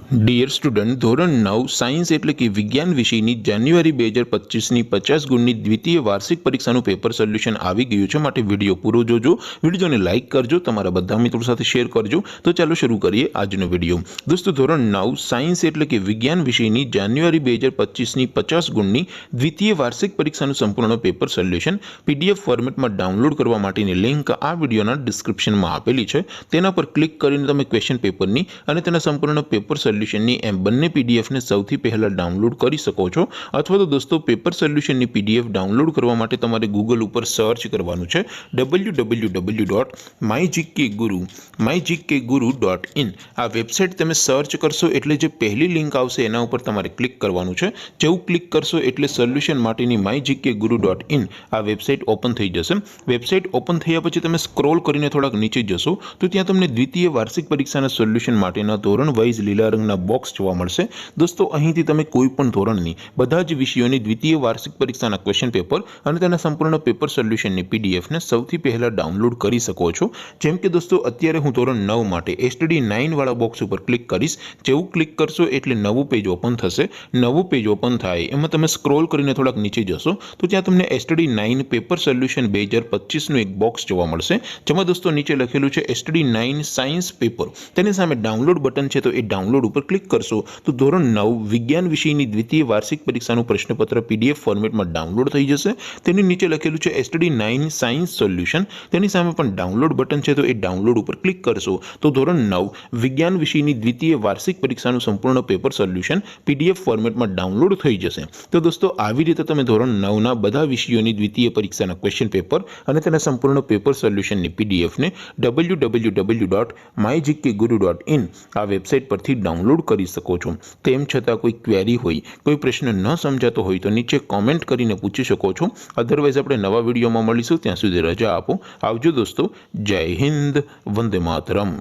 Dear student, ધોરણ 9 science એટલે કે વિજ્ઞાન વિષયની જાન્યુઆરી 2025ની 50 ગુણની દ્વિતીય વાર્ષિક પરીક્ષાનું પેપર સોલ્યુશન આવી ગયું છે। માટે વિડીયો પૂરો જોજો, વિડીયોને લાઇક કરજો, તમારા બધા મિત્રો સાથે શેર કરજો। તો ચાલો શરૂ કરીએ આજનો વિડીયો। દોસ્તો, ધોરણ 9 સાયન્સ એટલે કે વિજ્ઞાન વિષયની જાન્યુઆરી 2025ની 50 ગુણની દ્વિતીય વાર્ષિક પરીક્ષાનું સંપૂર્ણ પેપર સોલ્યુશન પીડીએફ ફોર્મેટમાં ડાઉનલોડ કરવા માટેની લિંક આ વિડીયોના ડિસ્ક્રિપ્શનમાં આપેલી છે। તેના પર ક્લિક કરીને તમે ક્વેશ્ચન પેપરની અને તેના સંપૂર્ણ પેપર સોલ્યુશનની એમ બંને પીડીએફને સૌથી પહેલા ડાઉનલોડ કરી શકો છો। અથવા તો દોસ્તો, પેપર સોલ્યુશનની પીડીએફ ડાઉનલોડ કરવા માટે તમારે ગૂગલ ઉપર સર્ચ કરવાનું છે www.mygkguru.in। આ વેબસાઇટ તમે સર્ચ કરશો એટલે જે પહેલી લિંક આવશે એના ઉપર તમારે ક્લિક કરવાનું છે। જેવું ક્લિક કરશો એટલે સોલ્યુશન માટેની mygkguru.in આ વેબસાઇટ ઓપન થઈ જશે। વેબસાઇટ ઓપન થયા પછી તમે સ્ક્રોલ કરીને થોડાક નીચે જશો તો ત્યાં તમને દ્વિતીય વાર્ષિક પરીક્ષાના સોલ્યુશન માટેના ધોરણ વાઇઝ લીલા રંગના બોક્સ જોવા મળશે। દોસ્તો, અહીંથી તમે કોઈ પણ ધોરણની બધા જ વિષયોની દ્વિતીય વાર્ષિક પરીક્ષાના ક્વેશ્ચન પેપર અને તેના સંપૂર્ણ પેપર સોલ્યુશનની પીડીએફને સૌથી પહેલા ડાઉનલોડ કરી શકો છો। જેમ કે દોસ્તો, અત્યારે હું ધોરણ 9 માટે એસટીડી 9 વાળા બોક્સ ઉપર ક્લિક કરીશ। જેવું ક્લિક કરશો એટલે નવું પેજ ઓપન થશે। નવું પેજ ઓપન થાય એમાં તમે સ્ક્રોલ કરીને થોડાક નીચે જશો તો ત્યાં તમને એસટીડી 9 પેપર સોલ્યુશન 2025નું એક બોક્સ જોવા મળશે, જેમાં દોસ્તો નીચે લખેલું છે એસટીડી 9 સાયન્સ પેપર। તેની સામે ડાઉનલોડ બટન છે, તો એ ડાઉનલોડ ઉપર ક્લિક કરશો તો ધોરણ 9 વિજ્ઞાન વિષયની દ્વિતીય વાર્ષિક પરીક્ષાનું પ્રશ્નપત્ર પીડીએફ ફોર્મેટમાં ડાઉનલોડ થઈ જશે। તેની નીચે લખેલું છે એસટીડી 9 સાયન્સ સોલ્યુશન, તેની સામે પણ ડાઉનલોડ બટન છે, તો એ ડાઉનલોડ ઉપર ક્લિક કરશો તો ધોરણ 9 વિજ્ઞાન વિષયની દ્વિતીય વાર્ષિક પરીક્ષાનું સંપૂર્ણ પેપર સોલ્યુશન પીડીએફ ફોર્મેટમાં ડાઉનલોડ થઈ જશે। તો દોસ્તો, આવી રીતે તમે ધોરણ 9ના બધા વિષયોની દ્વિતીય પરીક્ષાના ક્વેશ્ચન પેપર અને તેના સંપૂર્ણ પેપર સોલ્યુશનની પીડીએફને www.mygkguru.in આ વેબસાઇટ પરથી ડાઉનલોડ કરી શકો છો। તેમ છતાં કોઈ ક્વેરી હોય, કોઈ પ્રશ્ન ન સમજાતો હોય તો નીચે કોમેન્ટ કરીને પૂછી શકો છો। અધરવાઇઝ આપણે નવા વિડીયોમાં મળીશું, ત્યાં સુધી રજા આપો। આવજો દોસ્તો, જય હિન્દ, વંદે માતરમ।